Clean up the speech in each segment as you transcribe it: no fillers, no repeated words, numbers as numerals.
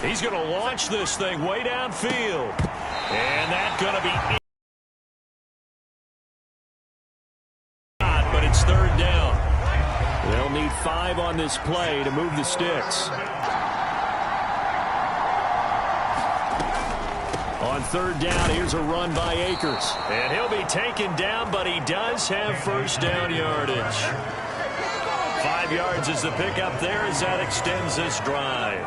He's going to launch this thing way downfield. And that's going to be but it's third down. They'll need 5 on this play to move the sticks. On third down, here's a run by Akers. And he'll be taken down, but he does have first down yardage. 5 yards is the pickup there as that extends this drive.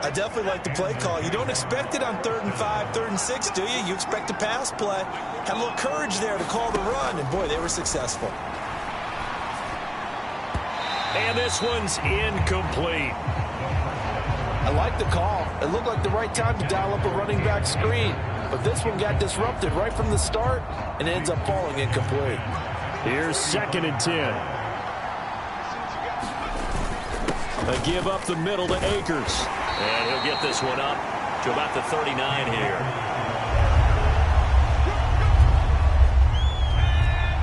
I definitely like the play call. You don't expect it on 3rd and 5, 3rd and 6, do you? You expect a pass play. Had a little courage there to call the run, and boy, they were successful. And this one's incomplete. I like the call. It looked like the right time to dial up a running back screen. But this one got disrupted right from the start and ends up falling incomplete. Here's 2nd and 10. A give up the middle to Akers. And he'll get this one up to about the 39 here.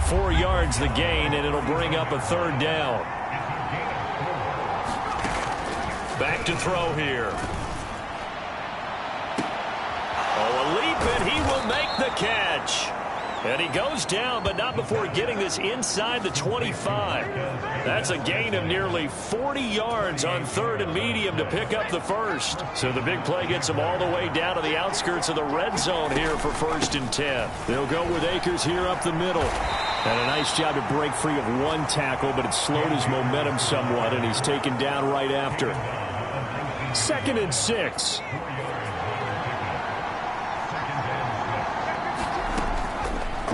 4 yards the gain, and it'll bring up a 3rd down. Back to throw here. Oh, a leap, and he will make the catch. And he goes down, but not before getting this inside the 25. That's a gain of nearly 40 yards on 3rd and medium to pick up the first. So the big play gets him all the way down to the outskirts of the red zone here for 1st and 10. They'll go with Akers here up the middle. And a nice job to break free of 1 tackle, but it slowed his momentum somewhat, and he's taken down right after. 2nd and 6.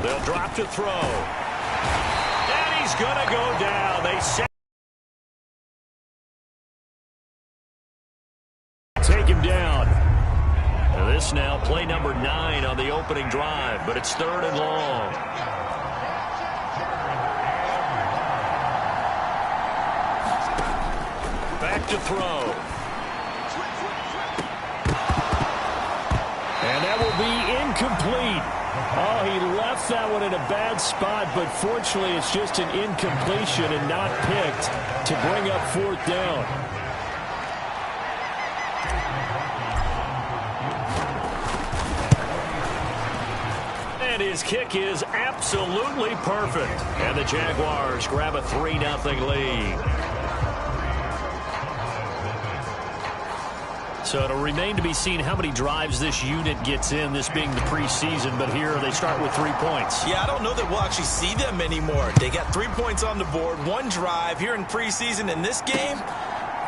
They'll drop to throw. And he's going to go down. They take him down. Now this now play number 9 on the opening drive, but it's 3rd and long. Back to throw. And that will be incomplete. Oh, he left that one in a bad spot, but fortunately it's just an incompletion and not picked to bring up 4th down. And his kick is absolutely perfect. And the Jaguars grab a 3-0 lead. So it'll remain to be seen how many drives this unit gets in, this being the preseason. But here they start with 3 points. Yeah, I don't know that we'll actually see them anymore. They got 3 points on the board, 1 drive here in preseason. In this game,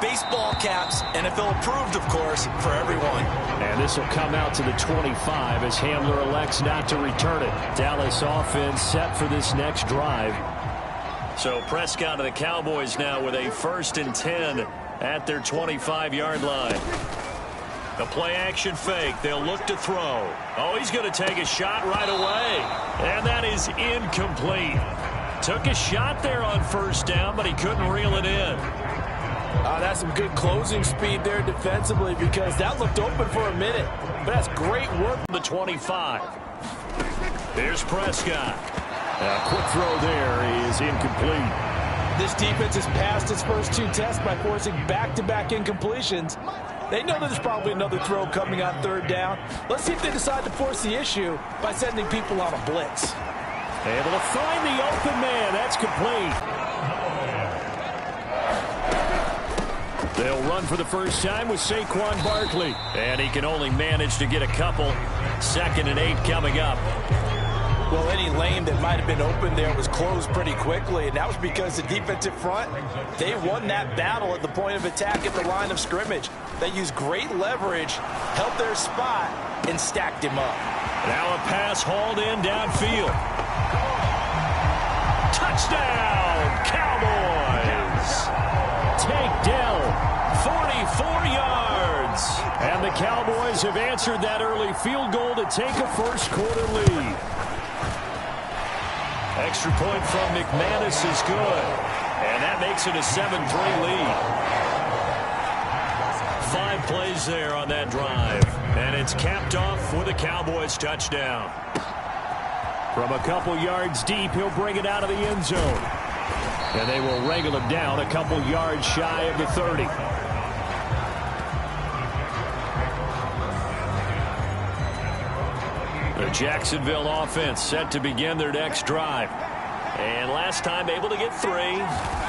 baseball caps, NFL approved, of course, for everyone. And this will come out to the 25 as Hamler elects not to return it. Dallas offense set for this next drive. So Prescott and the Cowboys now with a 1st and 10 at their 25-yard line. The play-action fake. They'll look to throw. Oh, he's going to take a shot right away. And that is incomplete. Took a shot there on 1st down, but he couldn't reel it in. That's some good closing speed there defensively because that looked open for a minute. But that's great work. The 25. Here's Prescott. A quick throw there is incomplete. This defense has passed its first 2 tests by forcing back-to-back incompletions. They know there's probably another throw coming on 3rd down. Let's see if they decide to force the issue by sending people on a blitz. Able to find the open man. That's complete. They'll run for the first time with Saquon Barkley. And he can only manage to get a couple. 2nd and 8 coming up. Well, any lane that might have been open there was closed pretty quickly, and that was because the defensive front, they won that battle at the point of attack at the line of scrimmage. They used great leverage, held their spot, and stacked him up. Now a pass hauled in downfield. Touchdown, Cowboys! Take Dell, 44 yards. And the Cowboys have answered that early field goal to take a 1st quarter lead. Extra point from McManus is good. And that makes it a 7-3 lead. 5 plays there on that drive. And it's capped off with a Cowboys touchdown. From a couple yards deep, he'll bring it out of the end zone. And they will wrangle him down a couple yards shy of the 30. The Jacksonville offense set to begin their next drive. And last time able to get 3.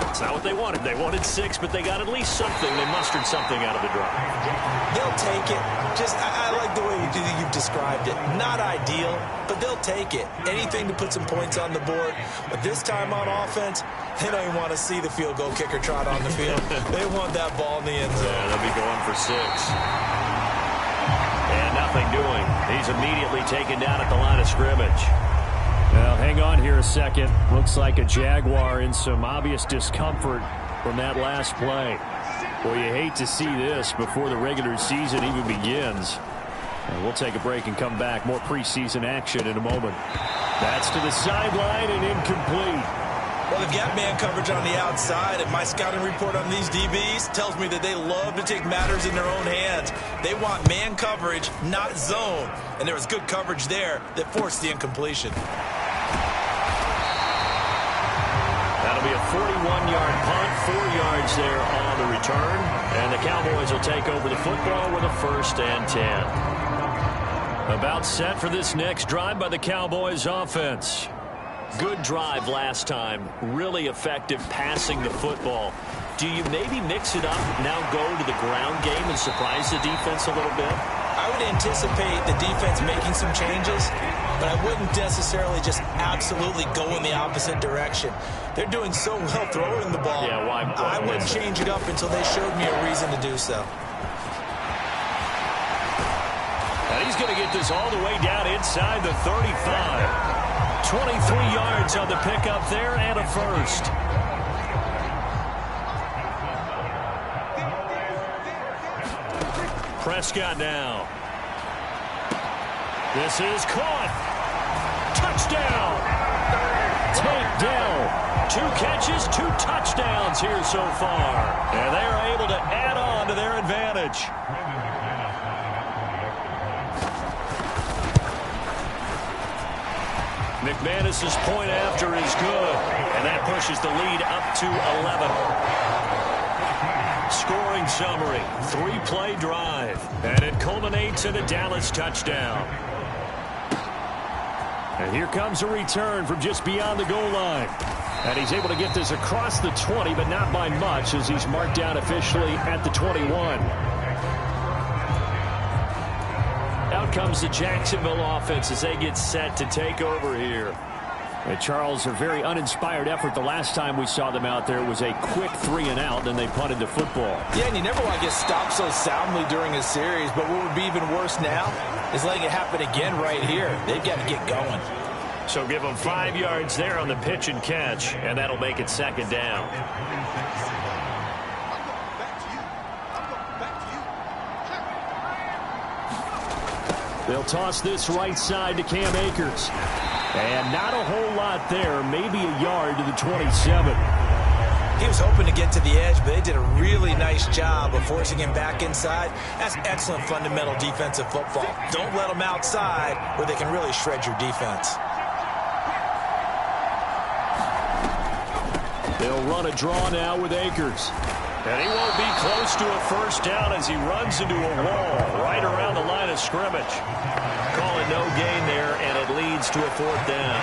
It's not what they wanted. They wanted 6, but they got at least something. They mustered something out of the drive. They'll take it. I like the way you've described it. Not ideal, but they'll take it. Anything to put some points on the board. But this time on offense, they don't even want to see the field goal kicker trot on the field. They want that ball in the end zone. Yeah, they'll be going for 6. And nothing doing. He's immediately taken down at the line of scrimmage. Now, hang on here a second. Looks like a Jaguar in some obvious discomfort from that last play. Well, you hate to see this before the regular season even begins. And we'll take a break and come back. More preseason action in a moment. That's to the sideline and incomplete. Well, they've got man coverage on the outside, and my scouting report on these DBs tells me that they love to take matters in their own hands. They want man coverage, not zone. And there was good coverage there that forced the incompletion. That'll be a 41-yard punt, 4 yards there on the return. And the Cowboys will take over the football with a 1st and 10. About set for this next drive by the Cowboys offense. Good drive last time. Really effective passing the football. Do you maybe mix it up, now go to the ground game and surprise the defense a little bit? I would anticipate the defense making some changes, but I wouldn't necessarily just absolutely go in the opposite direction. They're doing so well throwing the ball. Yeah, why I wouldn't change it up until they showed me a reason to do so. And he's going to get this all the way down inside the 35. 23 yards on the pickup there and a 1st. Prescott now. This is caught. Touchdown. Takedown. 2 catches, 2 touchdowns here so far. And they are able to add on to their advantage. McManus's point after is good, and that pushes the lead up to 11. Scoring summary, 3-play drive, and it culminates in a Dallas touchdown. And here comes a return from just beyond the goal line. And he's able to get this across the 20, but not by much, as he's marked down officially at the 21. Out comes the Jacksonville offense as they get set to take over here. And Charles, a very uninspired effort. The last time we saw them out there was a quick 3-and-out, then they punted the football. Yeah, and you never want to get stopped so soundly during a series, but what would be even worse now is letting it happen again right here. They've got to get going. So give them 5 yards there on the pitch and catch, and that'll make it 2nd down. They'll toss this right side to Cam Akers. And not a whole lot there, maybe a yard to the 27. He was hoping to get to the edge, but they did a really nice job of forcing him back inside. That's excellent fundamental defensive football. Don't let them outside where they can really shred your defense. They'll run a draw now with Akers. And he won't be close to a 1st down as he runs into a wall right around the line of scrimmage. Call it no gain there, and it leads to a 4th down.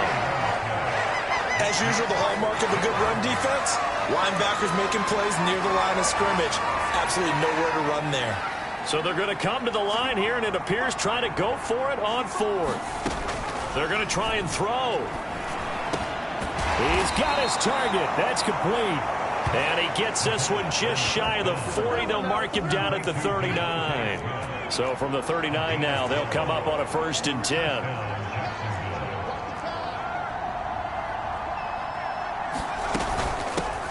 As usual, the hallmark of a good run defense, linebackers making plays near the line of scrimmage. Absolutely nowhere to run there. So they're going to come to the line here, and it appears trying to go for it on 4th. They're going to try and throw. He's got his target. That's complete. And he gets this one just shy of the 40. They'll mark him down at the 39. So from the 39 now, they'll come up on a 1st and 10.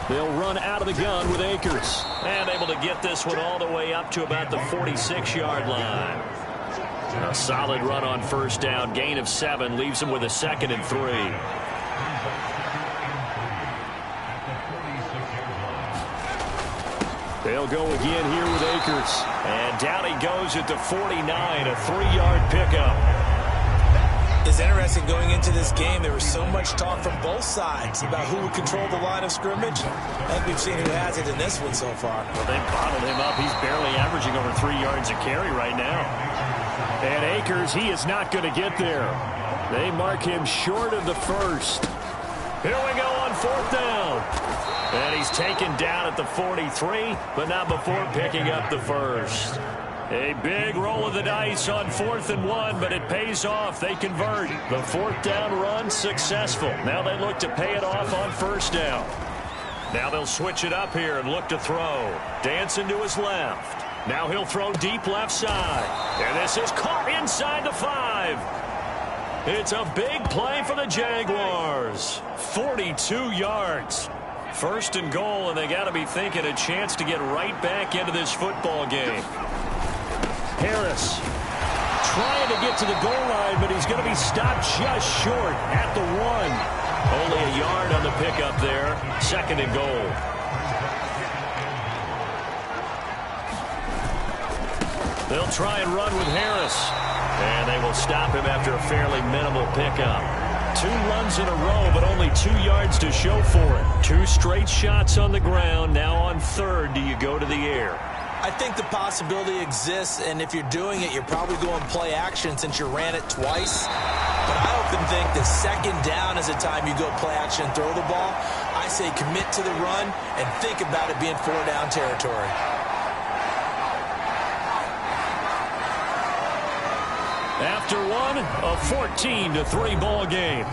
They'll run out of the gun with Akers. And able to get this one all the way up to about the 46-yard line. A solid run on 1st down. Gain of 7 leaves them with a 2nd and 3. They'll go again here with Akers. And down he goes at the 49, a 3-yard pickup. It's interesting going into this game. There was so much talk from both sides about who would control the line of scrimmage. I think we've seen who has it in this one so far. Well, they bottled him up. He's barely averaging over 3 yards a carry right now. And Akers, he is not going to get there. They mark him short of the first. Here we go on 4th down. And he's taken down at the 43, but not before picking up the first. A big roll of the dice on 4th and 1, but it pays off. They convert. The 4th down run successful. Now they look to pay it off on 1st down. Now they'll switch it up here and look to throw. Dancing to his left. Now he'll throw deep left side. And this is caught inside the 5. It's a big play for the Jaguars. 42 yards. 1st and goal, and they got to be thinking a chance to get right back into this football game. Harris trying to get to the goal line, but he's going to be stopped just short at the 1. Only a yard on the pickup there. 2nd and goal. They'll try and run with Harris. And they will stop him after a fairly minimal pickup. 2 runs in a row, but only 2 yards to show for it. 2 straight shots on the ground. Now on 3rd, do you go to the air? I think the possibility exists, and if you're doing it, you're probably going play action since you ran it twice. But I often think that 2nd down is the time you go play action and throw the ball. I say commit to the run and think about it being 4-down territory. After one, a 14-3 ball game.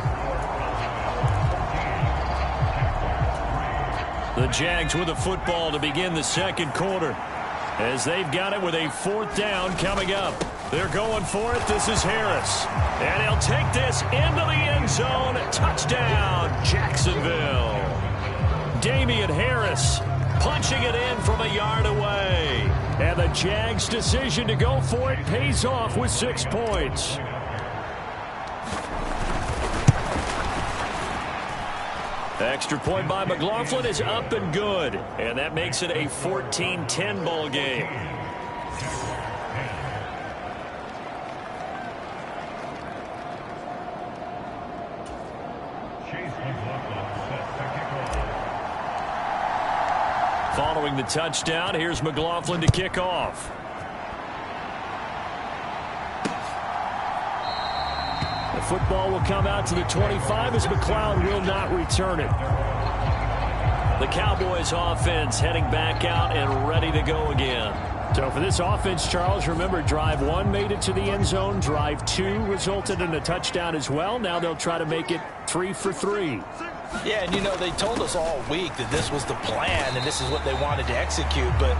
The Jags with the football to begin the 2nd quarter, as they've got it with a 4th down coming up. They're going for it. This is Harris. And he'll take this into the end zone. Touchdown, Jacksonville. Damian Harris punching it in from a yard away. And the Jags' decision to go for it pays off with 6 points. Extra point by McLaughlin is up and good. And that makes it a 14-10 ball game. Following the touchdown, here's McLaughlin to kick off. The football will come out to the 25 as McLeod will not return it. The Cowboys offense heading back out and ready to go again. So for this offense, Charles, remember, drive 1 made it to the end zone. Drive 2 resulted in a touchdown as well. Now they'll try to make it 3 for 3. Yeah, and you know, they told us all week that this was the plan and this is what they wanted to execute, but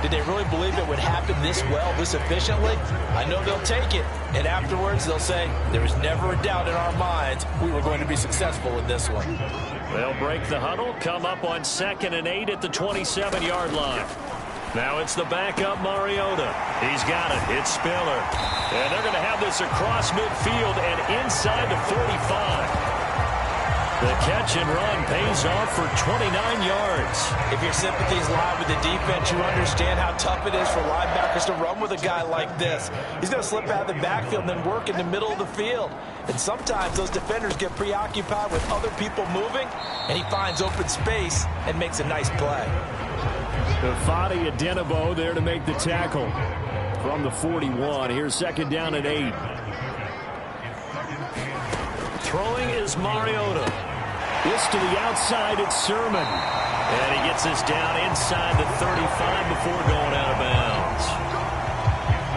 did they really believe it would happen this well, this efficiently? I know they'll take it, and afterwards they'll say, there was never a doubt in our minds we were going to be successful with this one. They'll break the huddle, come up on 2nd and 8 at the 27-yard line. Now it's the backup Mariota. He's got it. It's Spiller. And they're going to have this across midfield and inside the 45. The catch and run pays off for 29 yards. If your sympathies lie with the defense, you understand how tough it is for linebackers to run with a guy like this. He's going to slip out of the backfield and then work in the middle of the field. And sometimes those defenders get preoccupied with other people moving, and he finds open space and makes a nice play. Fadi Adenabo there to make the tackle from the 41. Here's 2nd down and 8. Throwing is Mariota. This to the outside, it's Sermon. And he gets this down inside the 35 before going out of bounds.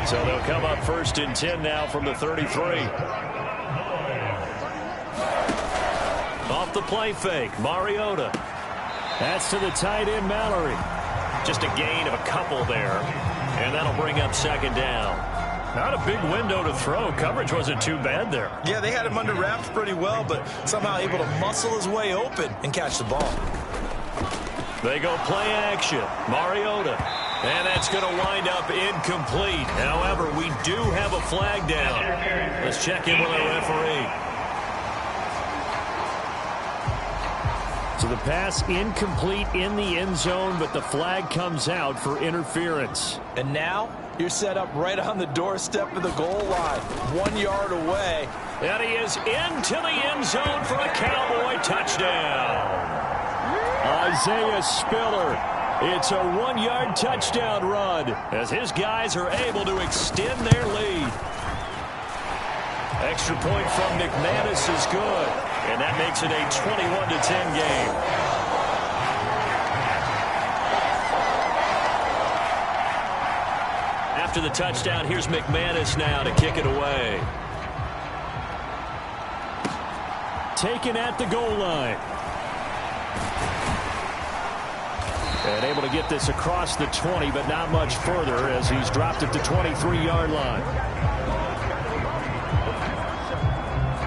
So they'll come up 1st and 10 now from the 33. Off the play fake, Mariota. That's to the tight end, Mallory. Just a gain of a couple there. And that'll bring up 2nd down. Not a big window to throw. Coverage wasn't too bad there. Yeah, they had him under wraps pretty well, but somehow able to muscle his way open and catch the ball. They go play action. Mariota. And that's going to wind up incomplete. However, we do have a flag down. Let's check in with our referee. So the pass incomplete in the end zone, but the flag comes out for interference. And now you're set up right on the doorstep of the goal line, 1 yard away. And he is into the end zone for a Cowboy touchdown. Isaiah Spiller It's a 1-yard touchdown run as his guys are able to extend their lead. Extra point from McManus is good, and that makes it a 21-10 game. After the touchdown, here's McManus now to kick it away. Taken at the goal line. And able to get this across the 20, but not much further as he's dropped at the 23-yard line.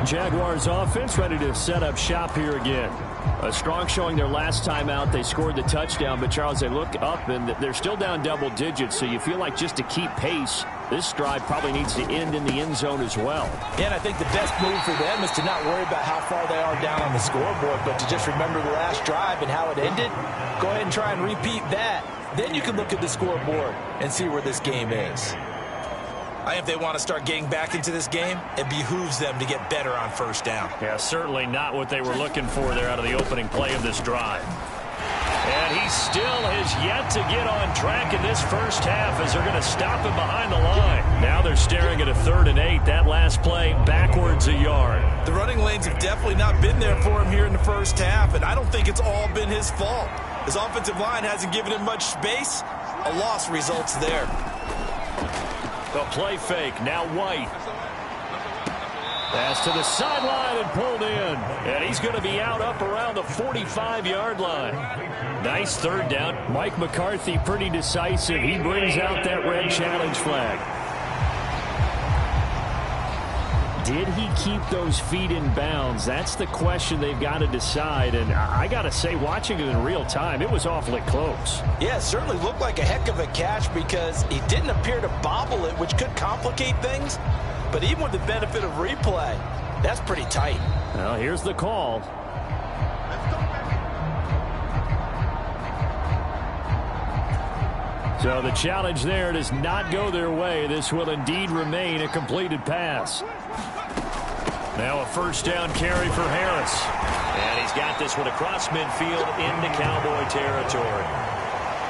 Jaguars offense ready to set up shop here again. A strong showing their last time out. They scored the touchdown, but Charles, they look up and they're still down double digits, so you feel like just to keep pace, this drive probably needs to end in the end zone as well. Yeah, and I think the best move for them is to not worry about how far they are down on the scoreboard, but to just remember the last drive and how it ended. Go ahead and try and repeat that. Then you can look at the scoreboard and see where this game is. I think if they want to start getting back into this game, it behooves them to get better on first down. Yeah, certainly not what they were looking for there out of the opening play of this drive. And he still has yet to get on track in this first half as they're going to stop him behind the line. Now they're staring at a 3rd and 8. That last play backwards a yard. The running lanes have definitely not been there for him here in the first half, and I don't think it's all been his fault. His offensive line hasn't given him much space. A loss results there. The play fake, now White. Pass to the sideline and pulled in. And he's going to be out up around the 45-yard line. Nice 3rd down. Mike McCarthy pretty decisive. He brings out that red challenge flag. Did he keep those feet in bounds? That's the question they've got to decide. And I got to say, watching it in real time, it was awfully close. Yeah, it certainly looked like a heck of a catch because he didn't appear to bobble it, which could complicate things. But even with the benefit of replay, that's pretty tight. Well, here's the call. So the challenge there does not go their way. This will indeed remain a completed pass. Now a 1st down carry for Harris. And he's got this one across midfield into Cowboy territory.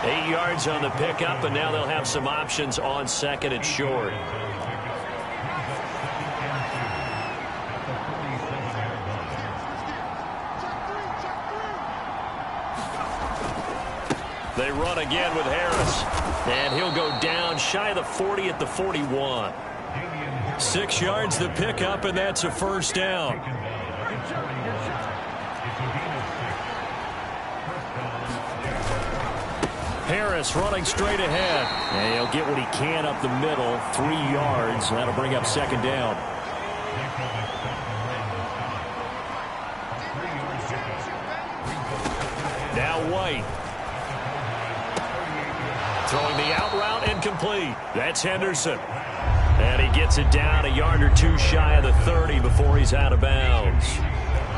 8 yards on the pickup, and now they'll have some options on 2nd and short. They run again with Harris. And he'll go down shy of the 40 at the 41. 6 yards the pickup, and that's a 1st down. Harris running straight ahead. And he'll get what he can up the middle. 3 yards. That'll bring up 2nd down. Now White. Throwing the out route incomplete. That's Henderson. And he gets it down a yard or 2 shy of the 30 before he's out of bounds.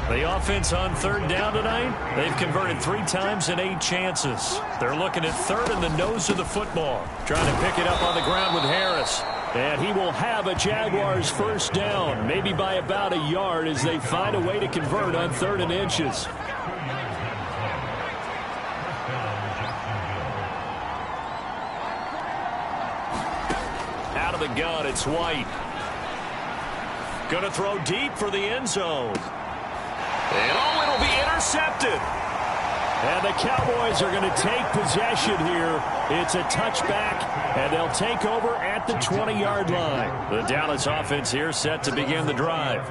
The offense on 3rd down tonight, they've converted 3 times in 8 chances. They're looking at 3rd in the nose of the football. Trying to pick it up on the ground with Harris. And he will have a Jaguars 1st down, maybe by about a yard as they find a way to convert on 3rd and inches. Out of the gun, it's White. Gonna throw deep for the end zone. And it'll be intercepted. And the Cowboys are going to take possession here. It's a touchback, and they'll take over at the 20-yard line. The Dallas offense here set to begin the drive.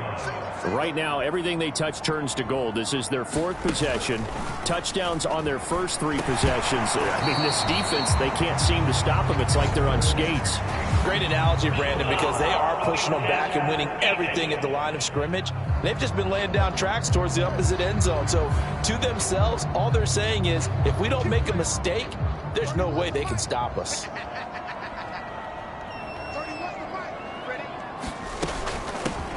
Right now, everything they touch turns to gold. This is their 4th possession. Touchdowns on their first 3 possessions. I mean, this defense, they can't seem to stop them. It's like they're on skates. Great analogy, Brandon, because they are pushing them back and winning everything at the line of scrimmage. They've just been laying down tracks towards the opposite end zone. So to themselves, all they're saying is, if we don't make a mistake, there's no way they can stop us.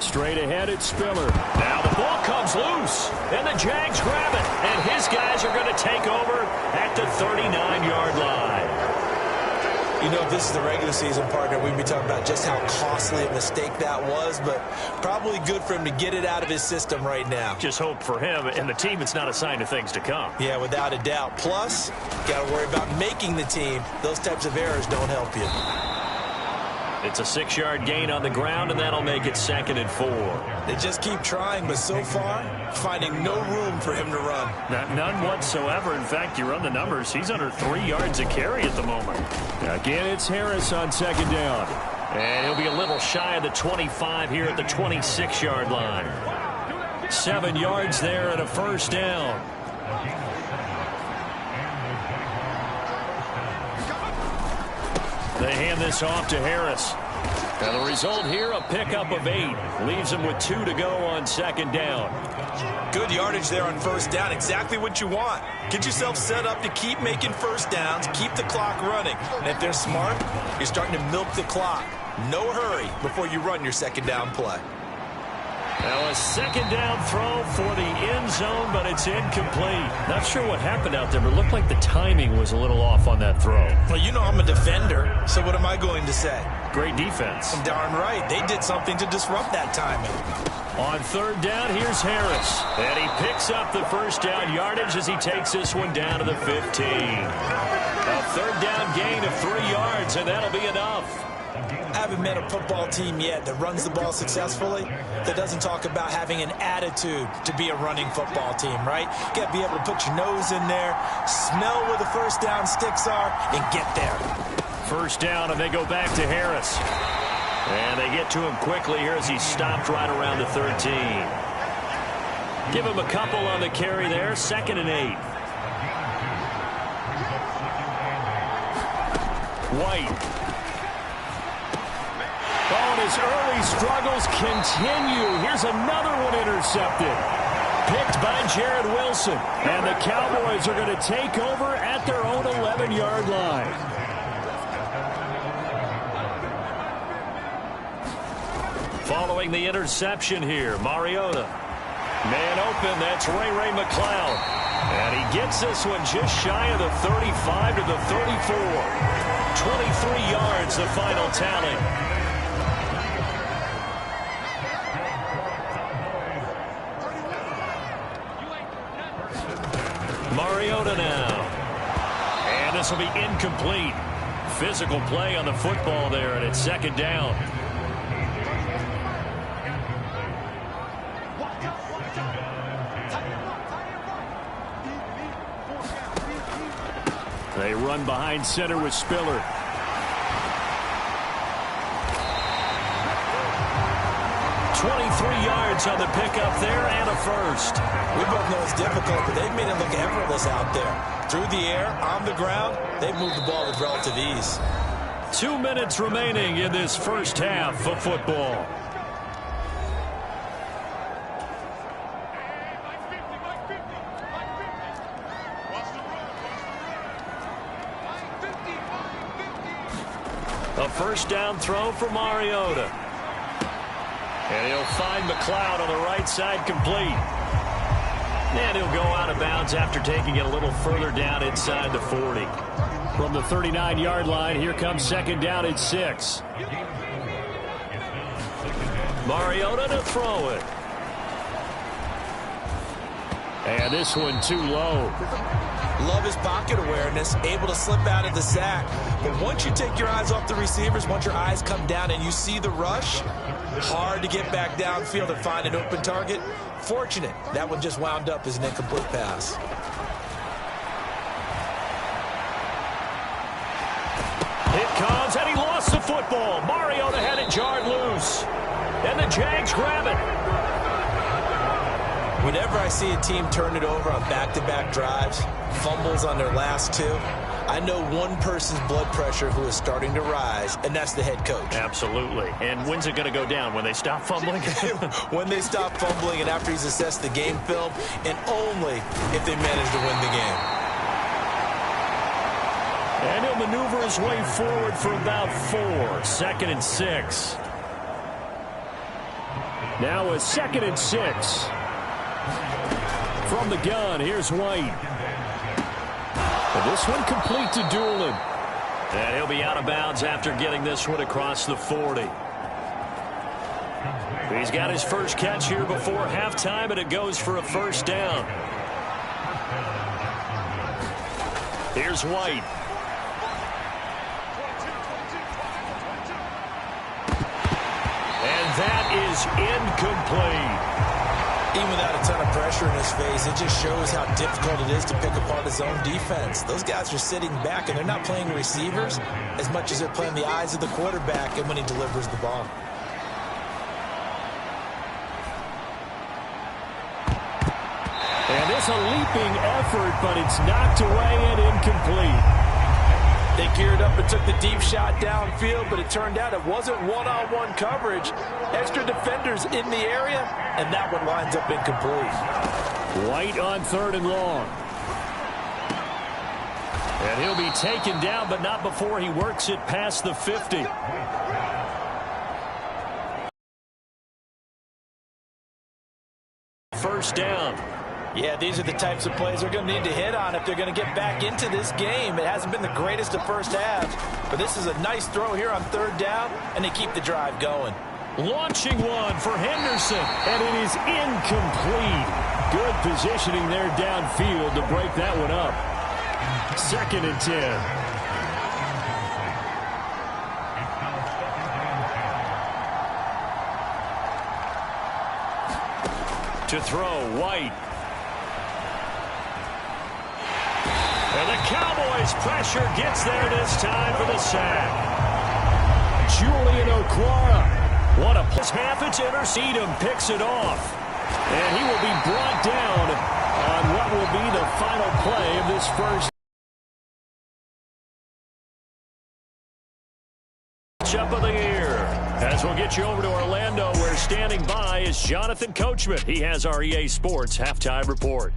Straight ahead, it's Spiller. Now the ball comes loose, and the Jags grab it. And his guys are going to take over at the 39-yard line. You know, if this is the regular season, partner, we'd be talking about just how costly a mistake that was, but probably good for him to get it out of his system right now. Just hope for him and the team it's not a sign of things to come. Yeah, without a doubt. Plus, got to worry about making the team. Those types of errors don't help you. It's a 6-yard gain on the ground, and that'll make it 2nd and 4. They just keep trying, but so far, finding no room for him to run. None whatsoever. In fact, you run the numbers, he's under 3 yards a carry at the moment. Again, it's Harris on 2nd down. And he'll be a little shy of the 25 here at the 26-yard line. 7 yards there and a 1st down. They hand this off to Harris. And the result here, a pickup of 8. Leaves him with 2 to go on 2nd down. Good yardage there on 1st down. Exactly what you want. Get yourself set up to keep making 1st downs, keep the clock running. And if they're smart, you're starting to milk the clock. No hurry before you run your 2nd down play. Now a 2nd down throw for the end zone, but it's incomplete. Not sure what happened out there, but it looked like the timing was a little off on that throw. Well, you know I'm a defender, so what am I going to say? Great defense. Darn right. They did something to disrupt that timing. On 3rd down, here's Harris. And he picks up the 1st down yardage as he takes this one down to the 15. A 3rd down gain of 3 yards, and that'll be enough. I haven't met a football team yet that runs the ball successfully that doesn't talk about having an attitude to be a running football team, right? You got to be able to put your nose in there, smell where the 1st down sticks are, and get there. 1st down, and they go back to Harris. And they get to him quickly here as he's stopped right around the 13. Give him a couple on the carry there, 2nd and 8. White. Oh, and his early struggles continue. Here's another one intercepted. Picked by Jared Wilson. And the Cowboys are going to take over at their own 11-yard line. Following the interception here, Mariota. Man open, that's Ray McCloud. And he gets this one just shy of the 35 to the 34. 23 yards, the final tally. Mariota now. And this will be incomplete. Physical play on the football there, and it's 2nd down. They run behind center with Spiller. Yards on the pickup there and a 1st. We both know it's difficult, but they've made it look effortless out there. Through the air, on the ground, they've moved the ball with relative ease. 2 minutes remaining in this 1st half of football. A 1st down throw for Mariota. And he'll find McCloud on the right side complete. And he'll go out of bounds after taking it a little further down inside the 40. From the 39-yard line, here comes 2nd down and 6. Mariota to throw it. And this one too low. Love his pocket awareness, able to slip out of the sack. But once you take your eyes off the receivers, once your eyes come down and you see the rush, hard to get back downfield and find an open target. Fortunate, that one just wound up as an incomplete pass. It comes, and he lost the football. Mariota had it jarred loose. And the Jags grab it. Whenever I see a team turn it over on back-to-back drives, fumbles on their last 2, I know one person's blood pressure who is starting to rise, and that's the head coach. Absolutely. And when's it going to go down? When they stop fumbling? When they stop fumbling and after he's assessed the game film, and only if they manage to win the game. And he'll maneuver his way forward for about 4. 2nd and 6. Now a 2nd and 6. From the gun, here's White. And this one complete to Doolin. And he'll be out of bounds after getting this one across the 40. He's got his first catch here before halftime, and it goes for a first down. Here's White. And that is incomplete. Even without a ton of pressure in his face, it just shows how difficult it is to pick apart his own defense. Those guys are sitting back, and they're not playing receivers as much as they're playing the eyes of the quarterback and when he delivers the ball. And it's a leaping effort, but it's knocked away and incomplete. They geared up and took the deep shot downfield, but it turned out it wasn't one-on-one coverage. Extra defenders in the area, and that one lines up incomplete. White on 3rd and long. And he'll be taken down, but not before he works it past the 50. First down. Yeah, these are the types of plays they're going to need to hit on if they're going to get back into this game. It hasn't been the greatest of first halves, but this is a nice throw here on 3rd down, and they keep the drive going. Launching one for Henderson, and it is incomplete. Good positioning there downfield to break that one up. 2nd and 10. To throw, White. And the Cowboys' pressure gets there this time for the sack. Julian Okwara. What a plus half-inch intercept him, picks it off. And he will be brought down on what will be the final play of this first matchup of the year. As we'll get you over to Orlando, where standing by is Jonathan Coachman. He has our EA Sports halftime report.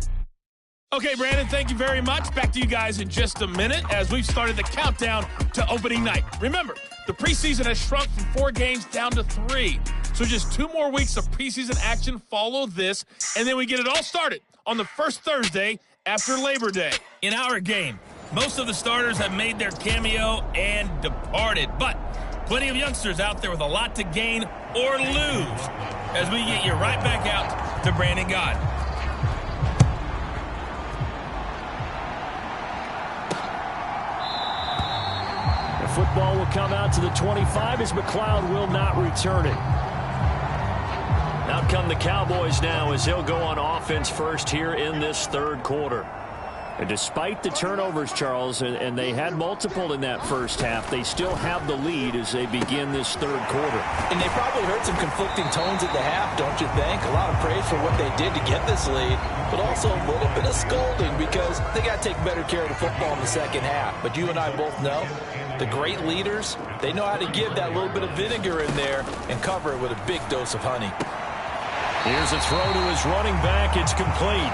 Okay, Brandon, thank you very much. Back to you guys in just a minute as we've started the countdown to opening night. Remember, the preseason has shrunk from 4 games down to 3. So just 2 more weeks of preseason action follow this, and then we get it all started on the first Thursday after Labor Day. In our game, most of the starters have made their cameo and departed, but plenty of youngsters out there with a lot to gain or lose as we get you right back out to Brandon God. Football will come out to the 25 as McLeod will not return it. Out come the Cowboys now as they'll go on offense first here in this 3rd quarter. And despite the turnovers, Charles, and they had multiple in that first half, they still have the lead as they begin this 3rd quarter. And they probably heard some conflicting tones at the half, don't you think? A lot of praise for what they did to get this lead, but also a little bit of scolding because they got to take better care of the football in the second half. But you and I both know the great leaders, they know how to give that little bit of vinegar in there and cover it with a big dose of honey. Here's a throw to his running back. It's complete.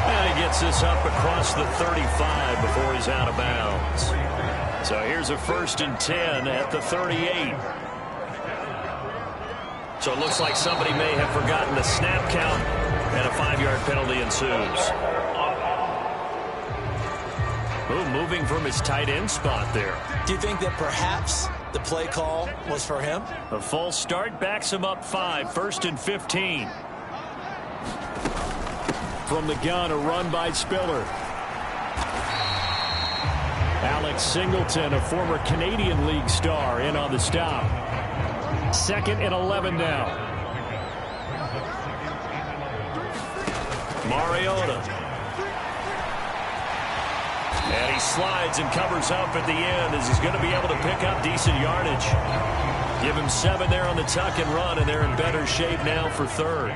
And he gets this up across the 35 before he's out of bounds. So here's a 1st and 10 at the 38. So it looks like somebody may have forgotten the snap count, and a 5-yard penalty ensues. Ooh, moving from his tight end spot there. Do you think that perhaps the play call was for him? A false start backs him up 5, 1st and 15. From the gun, a run by Spiller. Alex Singleton, a former Canadian League star, in on the stop. 2nd and 11 now. Mariota. And he slides and covers up at the end as he's going to be able to pick up decent yardage. Give him 7 there on the tuck and run, and they're in better shape now for 3rd.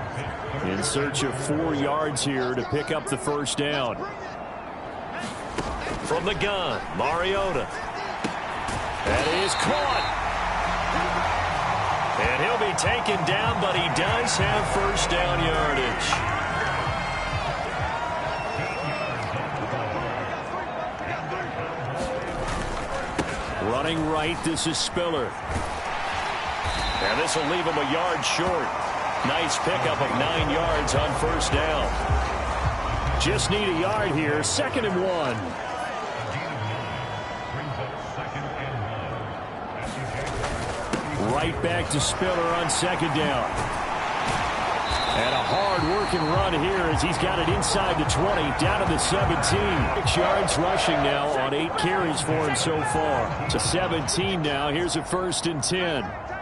In search of 4 yards here to pick up the first down. From the gun, Mariota. That is caught. And he'll be taken down, but he does have first down yardage. Running right, this is Spiller. And this will leave him a yard short. Nice pickup of 9 yards on first down. Just need a yard here, 2nd and 1. right back to Spiller on second down. And a hard-working run here as he's got it inside the 20, down to the 17. 6 yards rushing now on 8 carries for him so far. To 17 now. Here's a 1st and 10.